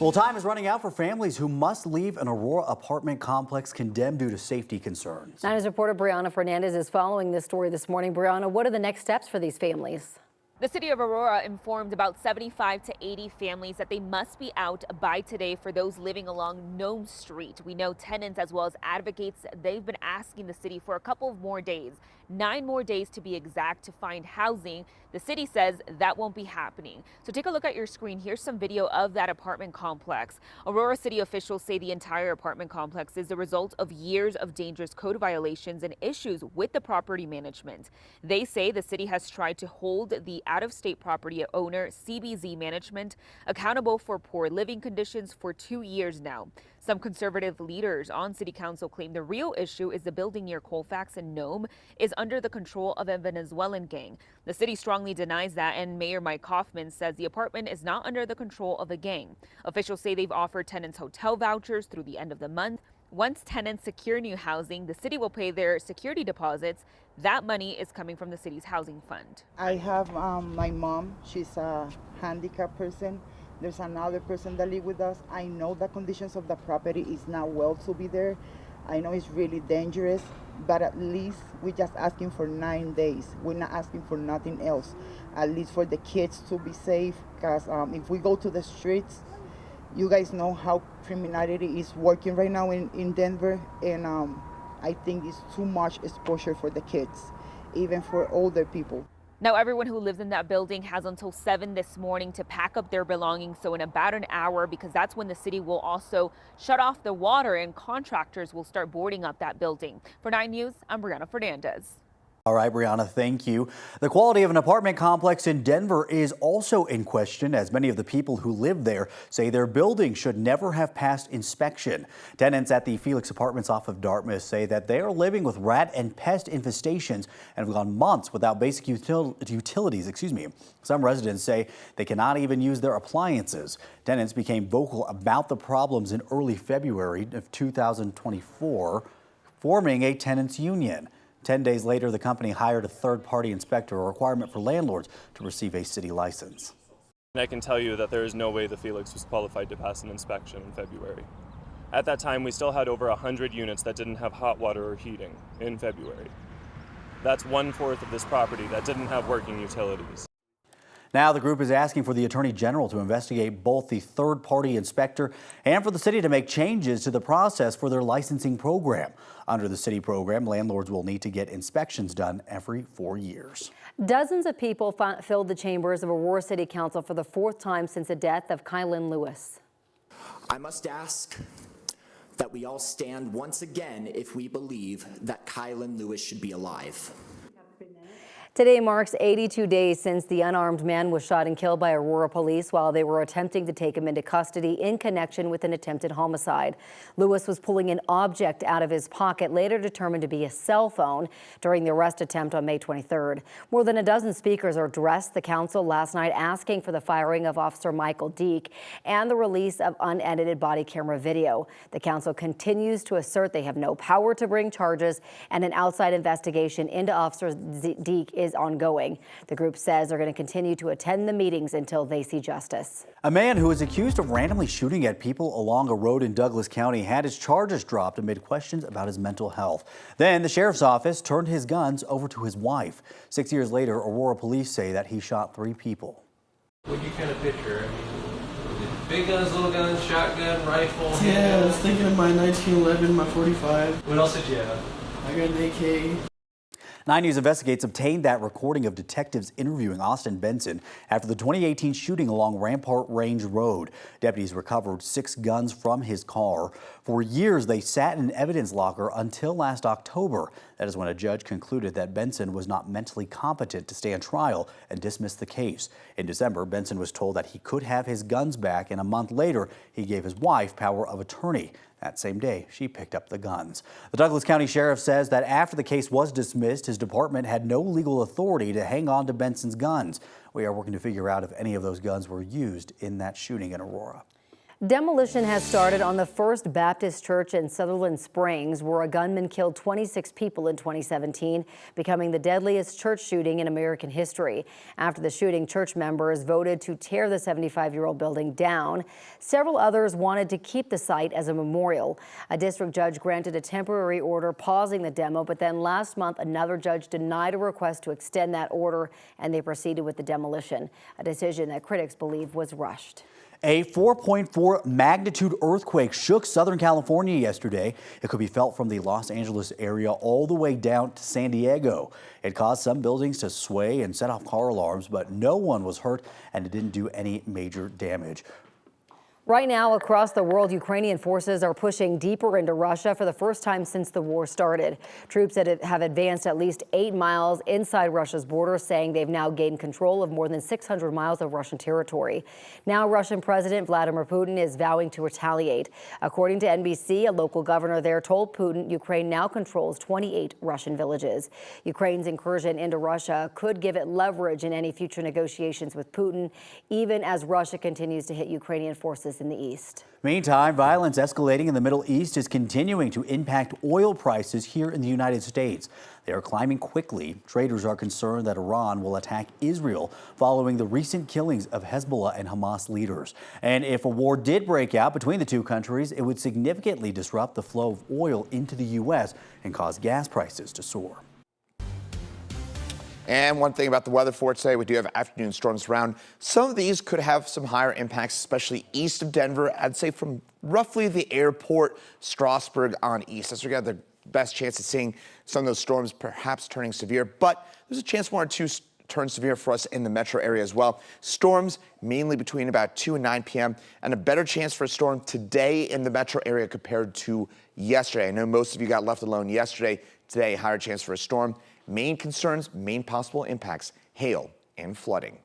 Well, time is running out for families who must leave an Aurora apartment complex condemned due to safety concerns. 9 News reporter Brianna Fernandez is following this story this morning. Brianna, what are the next steps for these families? The city of Aurora informed about 75 to 80 families that they must be out by today for those living along Nome Street. We know tenants as well as advocates, they've been asking the city for a couple of more days, 9 more days to be exact, to find housing. The city says that won't be happening. So take a look at your screen. Here's some video of that apartment complex. Aurora city officials say the entire apartment complex is the result of years of dangerous code violations and issues with the property management. They say the city has tried to hold the out-of-state property owner, CBZ Management, accountable for poor living conditions for 2 years now. Some conservative leaders on city council claim the real issue is the building near Colfax and Nome is under the control of a Venezuelan gang. The city strongly denies that, and Mayor Mike Kaufman says the apartment is not under the control of a gang. Officials say they've offered tenants hotel vouchers through the end of the month. Once tenants secure new housing, the city will pay their security deposits. That money is coming from the city's housing fund. I have my mom. She's a handicapped person. There's another person that lives with us. I know the conditions of the property is not well to be there. I know it's really dangerous, but at least we're just asking for 9 days. We're not asking for nothing else. At least for the kids to be safe, because if we go to the streets, you guys know how criminality is working right now in Denver, and I think it's too much exposure for the kids, even for older people. Now, everyone who lives in that building has until 7 this morning to pack up their belongings. So in about an hour, because that's when the city will also shut off the water and contractors will start boarding up that building. For 9 News, I'm Brianna Fernandez. All right, Brianna, thank you. The quality of an apartment complex in Denver is also in question, as many of the people who live there say their building should never have passed inspection. Tenants at the Felix apartments off of Dartmouth say that they are living with rat and pest infestations and have gone months without basic utilities. Some residents say they cannot even use their appliances. Tenants became vocal about the problems in early February of 2024, forming a tenants union. 10 days later, the company hired a third-party inspector, a requirement for landlords to receive a city license. I can tell you that there is no way the Felix was qualified to pass an inspection in February. At that time, we still had over 100 units that didn't have hot water or heating in February. That's 1/4 of this property that didn't have working utilities. Now the group is asking for the Attorney General to investigate both the third-party inspector and for the city to make changes to the process for their licensing program. Under the city program, landlords will need to get inspections done every 4 years. Dozens of people filled the chambers of Aurora City Council for the 4th time since the death of Kylan Lewis. I must ask that we all stand once again if we believe that Kylan Lewis should be alive. Today marks 82 days since the unarmed man was shot and killed by Aurora police while they were attempting to take him into custody in connection with an attempted homicide. Lewis was pulling an object out of his pocket, later determined to be a cell phone, during the arrest attempt on May 23rd. More than a dozen speakers addressed the council last night asking for the firing of Officer Michael Deek and the release of unedited body camera video. The council continues to assert they have no power to bring charges, and an outside investigation into Officer Deek is ongoing. The group says they're going to continue to attend the meetings until they see justice. A man who is accused of randomly shooting at people along a road in Douglas County had his charges dropped amid questions about his mental health. Then the sheriff's office turned his guns over to his wife. 6 years later, Aurora police say that he shot 3 people. What do you kind of picture? I mean, big guns, little guns, shotgun, rifle? Yeah, I was thinking of my 1911, my 45. What else did you have? I got an AK. 9 News Investigates obtained that recording of detectives interviewing Austin Benson after the 2018 shooting along Rampart Range Road. Deputies recovered 6 guns from his car. For years, they sat in an evidence locker until last October. That is when a judge concluded that Benson was not mentally competent to stand trial and dismissed the case. In December, Benson was told that he could have his guns back, and a month later, he gave his wife power of attorney. That same day, she picked up the guns. The Douglas County Sheriff says that after the case was dismissed, his department had no legal authority to hang on to Benson's guns. We are working to figure out if any of those guns were used in that shooting in Aurora. Demolition has started on the First Baptist Church in Sutherland Springs, where a gunman killed 26 people in 2017, becoming the deadliest church shooting in American history. After the shooting, church members voted to tear the 75-year-old building down. Several others wanted to keep the site as a memorial. A district judge granted a temporary order pausing the demo, but then last month another judge denied a request to extend that order, and they proceeded with the demolition, a decision that critics believe was rushed. A 4.4 magnitude earthquake shook Southern California yesterday. It could be felt from the Los Angeles area all the way down to San Diego. It caused some buildings to sway and set off car alarms, but no one was hurt and it didn't do any major damage. Right now, across the world, Ukrainian forces are pushing deeper into Russia for the first time since the war started. Troops that have advanced at least 8 miles inside Russia's border, saying they've now gained control of more than 600 miles of Russian territory. Now, Russian President Vladimir Putin is vowing to retaliate. According to NBC, a local governor there told Putin Ukraine now controls 28 Russian villages. Ukraine's incursion into Russia could give it leverage in any future negotiations with Putin, even as Russia continues to hit Ukrainian forces in the east. Meantime, violence escalating in the Middle East is continuing to impact oil prices here in the United States. They are climbing quickly. Traders are concerned that Iran will attack Israel following the recent killings of Hezbollah and Hamas leaders. And if a war did break out between the two countries, it would significantly disrupt the flow of oil into the U.S. and cause gas prices to soar. And one thing about the weather for today, we do have afternoon storms around. Some of these could have some higher impacts, especially east of Denver. I'd say from roughly the airport, Strasburg on east. That's where we got the best chance of seeing some of those storms perhaps turning severe. But there's a chance 1 or 2 turn severe for us in the metro area as well. Storms mainly between about 2 and 9 p.m. and a better chance for a storm today in the metro area compared to yesterday. I know most of you got left alone yesterday. Today, higher chance for a storm. Main concerns, main possible impacts, hail and flooding.